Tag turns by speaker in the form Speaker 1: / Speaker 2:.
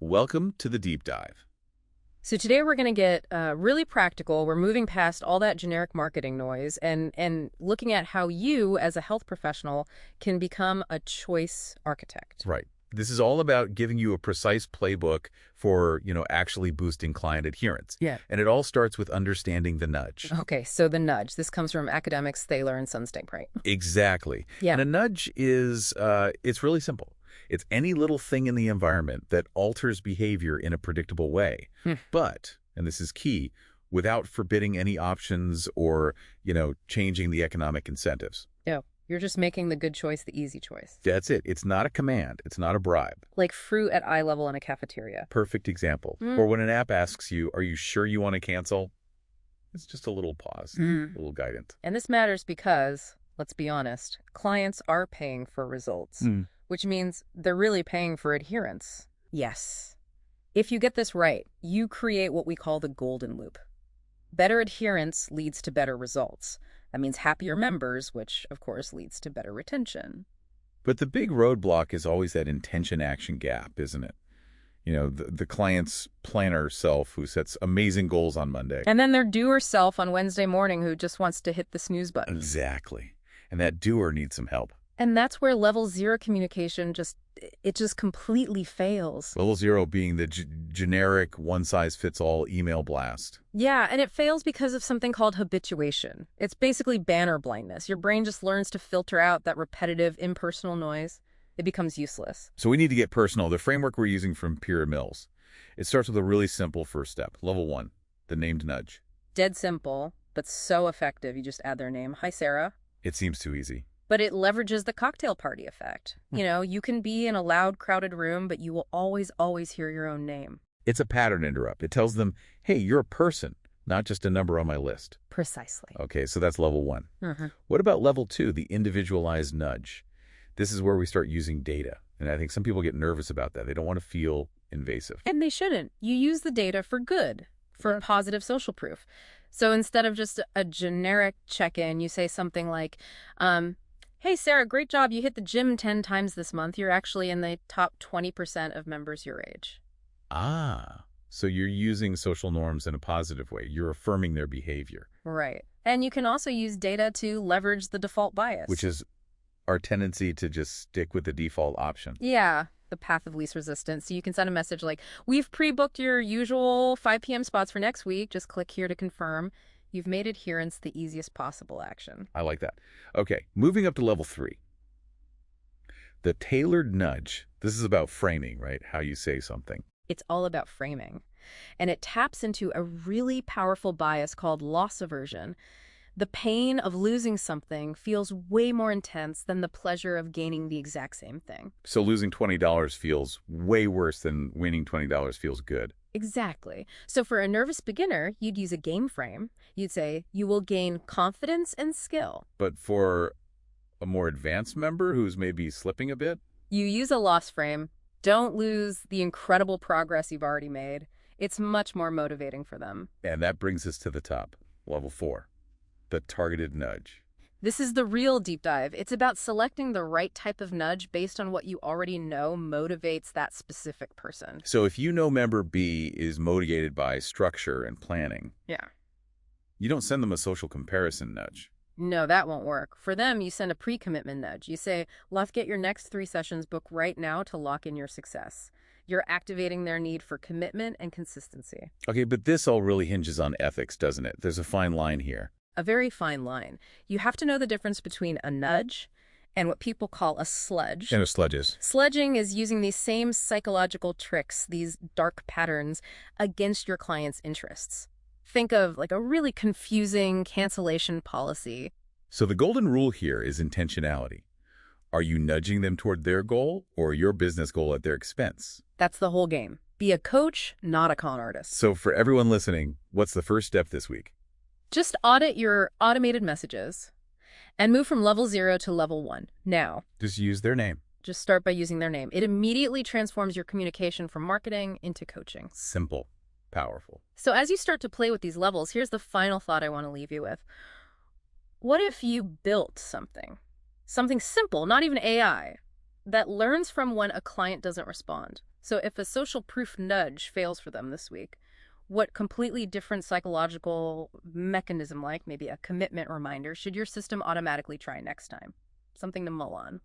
Speaker 1: Welcome to the deep dive.
Speaker 2: So today we're going to get really practical. We're moving past all that generic marketing noise and looking at how you, as a health professional, can become a choice architect.
Speaker 1: Right. This is all about giving you a precise playbook for, actually boosting client adherence.
Speaker 2: Yeah.
Speaker 1: And it all starts with understanding the nudge.
Speaker 2: Okay, so the nudge. This comes from academics Thaler and Sunstein, right?
Speaker 1: Exactly.
Speaker 2: Yeah.
Speaker 1: And a nudge is, it's really simple. It's any little thing in the environment that alters behavior in a predictable way. But, and this is key, without forbidding any options or, changing the economic incentives.
Speaker 2: Yeah. You're just making the good choice the easy choice.
Speaker 1: That's it. It's not a command. It's not a bribe.
Speaker 2: Like fruit at eye level in a cafeteria.
Speaker 1: Perfect example. Or when an app asks you, are you sure you want to cancel? It's just a little pause, a little guidance.
Speaker 2: And this matters because, let's be honest, clients are paying for results, which means they're really paying for adherence. Yes. If you get this right, you create what we call the golden loop. Better adherence leads to better results. That means happier members, which, of course, leads to better retention.
Speaker 1: But the big roadblock is always that intention-action gap, isn't it? The client's planner self who sets amazing goals on Monday.
Speaker 2: And then their doer self on Wednesday morning who just wants to hit the snooze button.
Speaker 1: Exactly. And that doer needs some help.
Speaker 2: And that's where level 0 communication just completely fails.
Speaker 1: Level 0 being the generic one-size-fits-all email blast.
Speaker 2: Yeah, and it fails because of something called habituation. It's basically banner blindness. Your brain just learns to filter out that repetitive, impersonal noise. It becomes useless.
Speaker 1: So we need to get personal. The framework we're using from Peter Mills. It starts with a really simple first step. Level 1, the named nudge.
Speaker 2: Dead simple, but so effective. You just add their name. Hi, Sarah.
Speaker 1: It seems too easy.
Speaker 2: But it leverages the cocktail party effect. You can be in a loud, crowded room, but you will always, always hear your own name.
Speaker 1: It's a pattern interrupt. It tells them, hey, you're a person, not just a number on my list.
Speaker 2: Precisely.
Speaker 1: Okay, so that's level 1. What about level 2, the individualized nudge? This is where we start using data. And I think some people get nervous about that. They don't want to feel invasive.
Speaker 2: And they shouldn't. You use the data for good, for positive social proof. So instead of just a generic check-in, you say something like, hey, Sarah, great job. You hit the gym 10 times this month. You're actually in the top 20% of members your age.
Speaker 1: Ah, so you're using social norms in a positive way. You're affirming their behavior.
Speaker 2: Right. And you can also use data to leverage the default bias.
Speaker 1: Which is our tendency to just stick with the default option.
Speaker 2: Yeah, the path of least resistance. So you can send a message like, we've pre-booked your usual 5 p.m. spots for next week. Just click here to confirm. You've made adherence the easiest possible action.
Speaker 1: I like that. Okay, moving up to level 3. The tailored nudge. This is about framing, right? How you say something.
Speaker 2: It's all about framing. And it taps into a really powerful bias called loss aversion. The pain of losing something feels way more intense than the pleasure of gaining the exact same thing.
Speaker 1: So losing $20 feels way worse than winning $20 feels good.
Speaker 2: Exactly. So for a nervous beginner, you'd use a game frame. You'd say, you will gain confidence and skill.
Speaker 1: But for a more advanced member who's maybe slipping a bit?
Speaker 2: You use a loss frame. Don't lose the incredible progress you've already made. It's much more motivating for them.
Speaker 1: And that brings us to the top, level 4, the targeted nudge.
Speaker 2: This is the real deep dive. It's about selecting the right type of nudge based on what you already know motivates that specific person.
Speaker 1: So if you know member B is motivated by structure and planning, you don't send them a social comparison nudge.
Speaker 2: No, that won't work. For them, you send a pre-commitment nudge. You say, let's get your next 3 sessions booked right now to lock in your success. You're activating their need for commitment and consistency.
Speaker 1: Okay, but this all really hinges on ethics, doesn't it? There's a fine line here.
Speaker 2: A very fine line. You have to know the difference between a nudge and what people call a sludge.
Speaker 1: And a sludge is?
Speaker 2: Sludging is using these same psychological tricks, these dark patterns, against your client's interests. Think of like a really confusing cancellation policy.
Speaker 1: So the golden rule here is intentionality. Are you nudging them toward their goal or your business goal at their expense?
Speaker 2: That's the whole game. Be a coach, not a con artist.
Speaker 1: So for everyone listening, what's the first step this week?
Speaker 2: Just audit your automated messages and move from level 0 to level 1. Now,
Speaker 1: Just use their name.
Speaker 2: just start by using their name. It immediately transforms your communication from marketing into coaching.
Speaker 1: Simple, powerful.
Speaker 2: So as you start to play with these levels, here's the final thought I want to leave you with. What if you built something simple, not even AI, that learns from when a client doesn't respond. So if a social proof nudge fails for them this week, what completely different psychological mechanism, like maybe a commitment reminder, should your system automatically try next time? Something to mull on.